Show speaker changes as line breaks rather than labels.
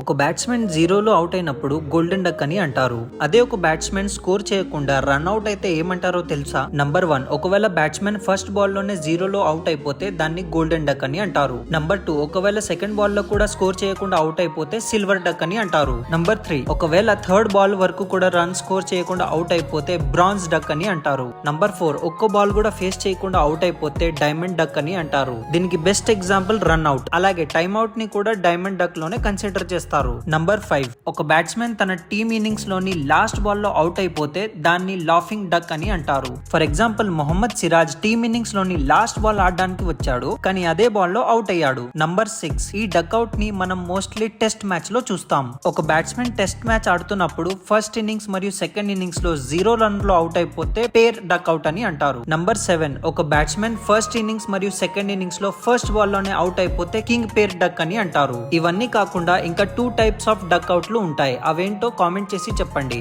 ఒక బ్యాట్స్మెన్ జీరోలో అవుట్ అయినప్పుడు గోల్డెన్ డక్ అని అంటారు. అదే ఒక బ్యాట్స్మెన్ స్కోర్ చేయకుండా రన్ అవుట్ అయితే ఏమంటారో తెలుసా? నంబర్ 1, ఒకవేళ బ్యాట్స్మెన్ ఫస్ట్ బాల్ లోనే జీరోలో అవుట్ అయిపోతే దాన్ని గోల్డెన్ డక్ అని అంటారు. నంబర్ 2, ఒకవేళ సెకండ్ బాల్ లో కూడా స్కోర్ చేయకుండా అవుట్ అయిపోతే సిల్వర్ డక్ అని అంటారు. నంబర్ 3, ఒకవేళ థర్డ్ బాల్ వరకు కూడా రన్ స్కోర్ చేయకుండా అవుట్ అయిపోతే బ్రాంజ్ డక్ అని అంటారు. నంబర్ 4, ఒక్క బాల్ కూడా ఫేస్ చేయకుండా అవుట్ అయిపోతే డైమండ్ డక్ అని అంటారు. దీనికి బెస్ట్ ఎగ్జాంపుల్ రన్ అవుట్. అలాగే టైమ్ అవుట్ ని కూడా డైమండ్ డక్ లోనే కన్సిడర్ చేస్తారు. నంబర్ 5, ఒక బ్యాట్స్మెన్ తన టీమ్ ఇన్నింగ్స్ లోని లాస్ట్ బాల్ లో అవుట్ అయిపోతే దాన్ని లాఫింగ్ డక్ అని అంటారు. For example Mohammed Siraj team innings లోని లాస్ట్ బాల్ ఆడడానికి వచ్చాడు, కానీ అదే బాల్ లో అవుట్ అయ్యాడు. నంబర్ 6, ఈ డక్ అవుట్ ని మనం మోస్ట్లీ టెస్ట్ మ్యాచ్ లో చూస్తాం. ఒక బ్యాట్స్మెన్ టెస్ట్ మ్యాచ్ ఆడుతున్నప్పుడు ఫస్ట్ ఇన్నింగ్స్ మరియు సెకండ్ ఇన్నింగ్స్ లో 0 రన్ లో అవుట్ అయిపోతే పేర్ డక్ అవుట్ అని అంటారు. నంబర్ 7, ఒక బ్యాట్స్మెన్ ఫస్ట్ ఇన్నింగ్స్ మరియు సెకండ్ ఇన్నింగ్స్ లో ఫస్ట్ బాల్ లోనే అవుట్ అయిపోతే కింగ్ పేర్ డక్ అని అంటారు. ఇవన్నీ కాకుండా ఇంకా 2 టైప్స్ ఆఫ్ డక్ అవుట్లు ఉంటాయి. అవేంటో కామెంట్ చేసి చెప్పండి.